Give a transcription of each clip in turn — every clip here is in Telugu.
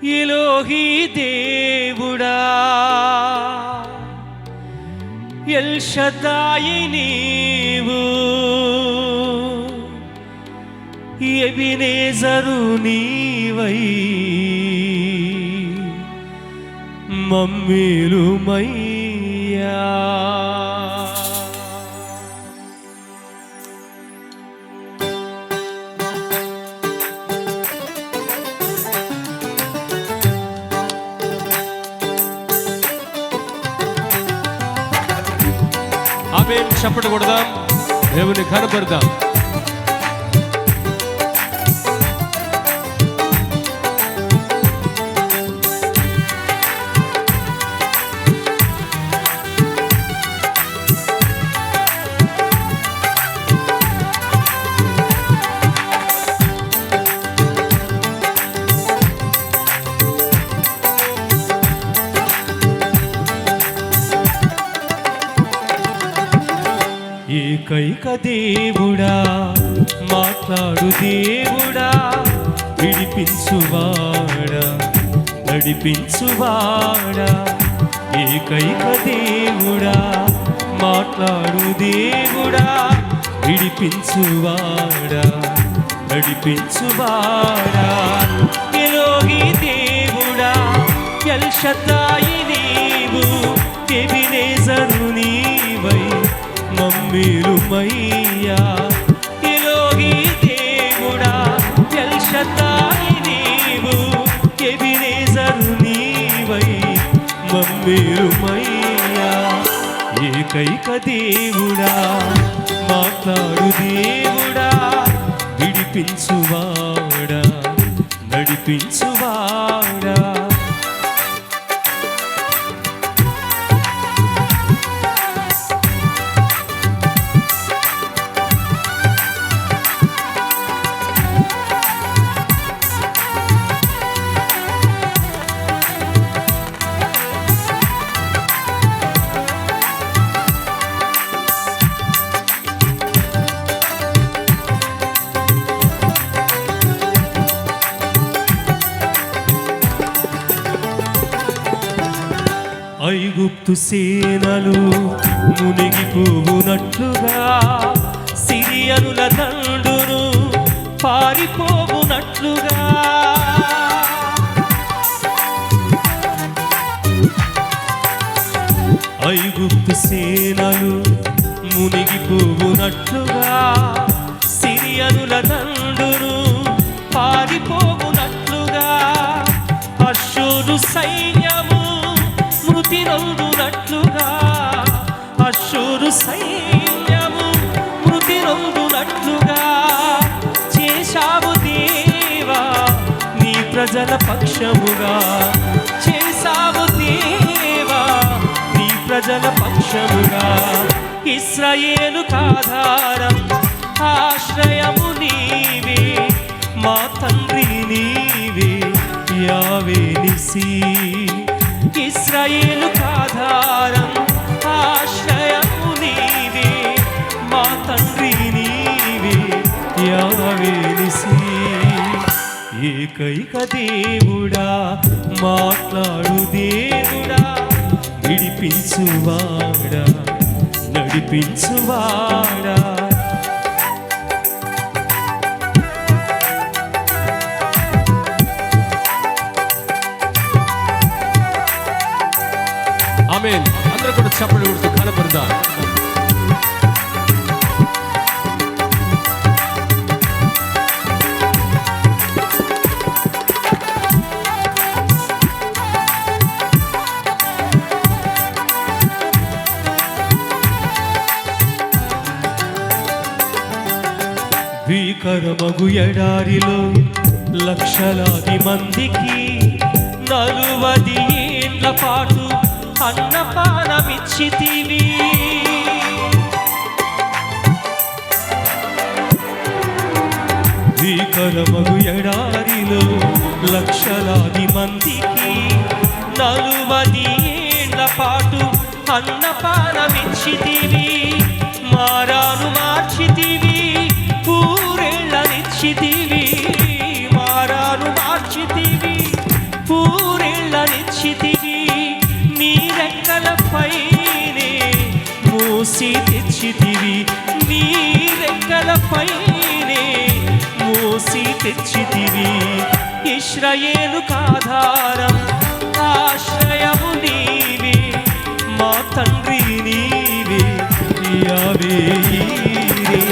ఎలోహీ దేవుడా, ఎల్ షద్దాయి నీవు, ఎబినేజరు నీవై మమ్మేలుమయ్యా. ఆమేన్. చప్పట్లు కొడదాం, దేవుని కనపడదాం. ఏకైక దేవుడా, మాట్లాడు దేవుడా, విడిపించువాడా, నడిపించువాడా. ఏకైక దేవుడా, మాట్లాడు దేవుడా, విడిపించువాడా, నడిపించువాడా. ఎలోహీ దేవుడా, ఎల్ షద్దాయి నీవు, ఎబినేజరు నీవై మమ్మేలుమయ్యా. ఎలోహీ దేవుడా, ఎల్ షద్దాయి నీవు, ఎబినేజరు నీవై మమ్మేలుమయ్యా. ఏకైక దేవుడా, మాట్లాడు దేవుడా, విడిపించువాడా, నడిపించువాడా. ఐగుప్తు సేనలు మునిగిపోవునట్లుగా, సిరియనుల దండును పారిపోవునట్లుగా, ఐగుప్తు సేనలు మునిగిపోవునట్లుగా, సిరియనుల దండును పారిపోవునట్లుగా, అష్షూరు సైన్యము మృతి నొందునట్లుగా, అష్షూరు సైన్యము మృతి నొందునట్లుగా చేశావు దేవా నీ ప్రజల పక్షముగా. చేశావు దేవా నీ ప్రజల పక్షముగా. ఇశ్రాయేలుకు ఆధారం, ఆశ్రయము నీవే, మా తండ్రి నీవే, యావే నిసి. ఇశ్రాయేలుకు ఆధారం, ఆశ్రయము నీవే, మా తండ్రి నీవే, యావే నిసి. ఏకైక దేవుడా, మాట్లాడు దేవుడా, విడిపించువాడా, నడిపించువాడా. ఆమేన్. అందరూ కూడా చప్పట్లు కొడుతూ కనపడదాం. భీకరమగు ఎడారిలో లక్షలాది మందికి 40 ఏండ్ల పాటు అన్నపానమిచ్చితివి. భీకరమగు ఎడారిలో లక్షలాది మందికి 40 ఏండ్ల పాటు అన్నపానమిచ్చితివి. మారాను మార్చితివి, పూరేళ్ళనిచ్చితివి. మారాను మార్చితివి, నడిచితివి, నీ రెక్కలపైనే మూసి తెచ్చితివి, నీ రెక్కలపైనే మూసి తెచ్చితివి. ఇశ్రాయేలుకు ఆధారం ఆశ్రయము నీవే, మా తండ్రి నీవే యావే ఈరే.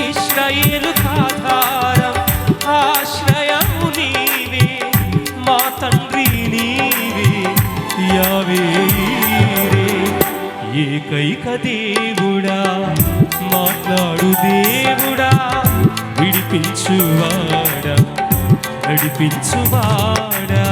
ఇశ్రాయేలుకు ఆధారం ఆశ్రయము నీవే, మా తండ్రి నీవే యావే ఈరే. ఏకైక దేవుడా, మాట్లాడు దేవుడా, విడిపించువాడా, నడిపించువాడా.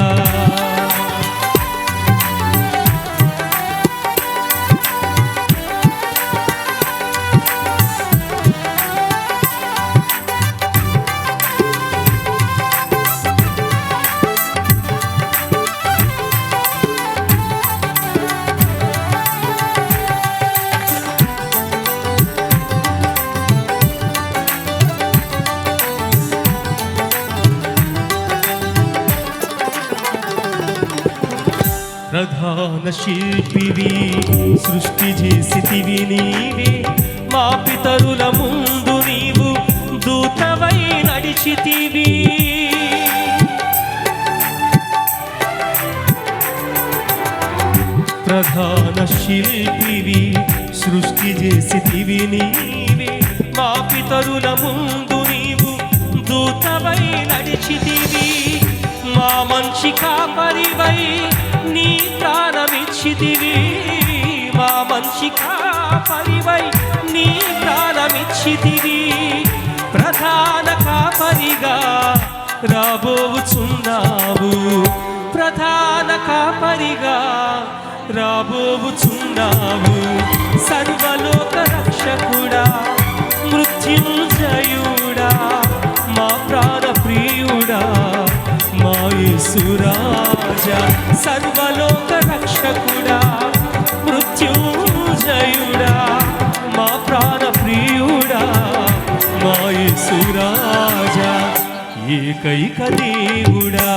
ప్రధాన శిల్పివి, సృష్టి చేసితివి నీవే, మా పితరుల ముందు నీవు దూతవై నడిచితివి. ప్రధాన శిల్పివి, సృష్టి చేసితివి నీవే, మా పితరుల ముందు నీవు దూతవై నడిచితివి. మా మంచి కాపరివై నీ ప్రాణమిచ్చితివి, మా మంచి కాపరివై నీ ప్రాణమిచ్చితివి. ప్రధాన కాపరిగా రాబోవుచున్నావు, ప్రధాన కాపరిగా రాబోవుచున్నావు. సర్వలోక రక్షకుడా, మృత్యుంజయుడా, మా ప్రాణ ప్రియుడా, మా యేసు రాజా. సర్వలోక రక్షకుడా, మృత్యుంజయుడా, మా ప్రాణ ప్రియుడా, మా యేసు రాజా. ఏకైక దేవుడా,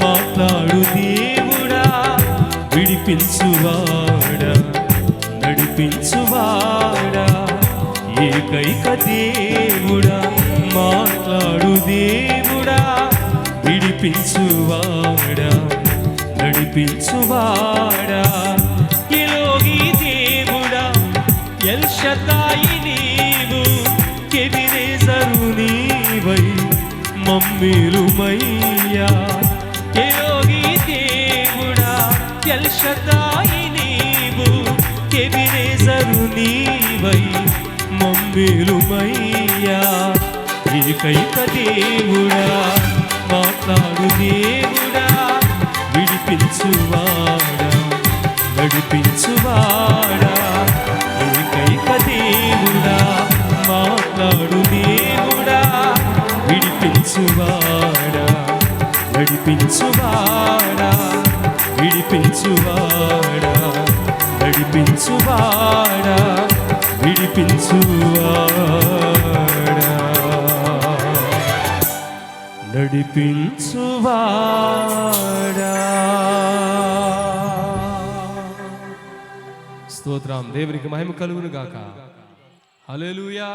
మాట్లాడు దేవుడా, విడిపించువాడా, నడిపించువాడా. ఏకైక దేవుడా, మాట్లాడు దేవుడా, విడిపించువాడా, నడిపించువాడా. ఎలోగి దేవుడా, ఎల్ షద్దాయి నీవు, ఎబెనెజరు నీవై మమ్మేలుమయ్యా. ఎలోగి దేవుడా, ఎల్ షద్దాయి నీవు, ఎబెనెజరు నీవై మమ్మేలుమయ్యా. ఏకైక దేవుడా, మాట్లాడు దేవుడా, విడిపించువాడా, నడిపించువాడా. ఏకైక దేవుడా, మాట్లాడు దేవుడా, విడిపించువాడా, నడిపించువాడా, విడిపించువాడా, నడిపించువాడా, విడిపించువాడా, నడిపించువాడా. స్తోత్రం. దేవునికి మహిమ కలుగును గాక. హల్లెలూయా,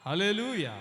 హల్లెలూయా.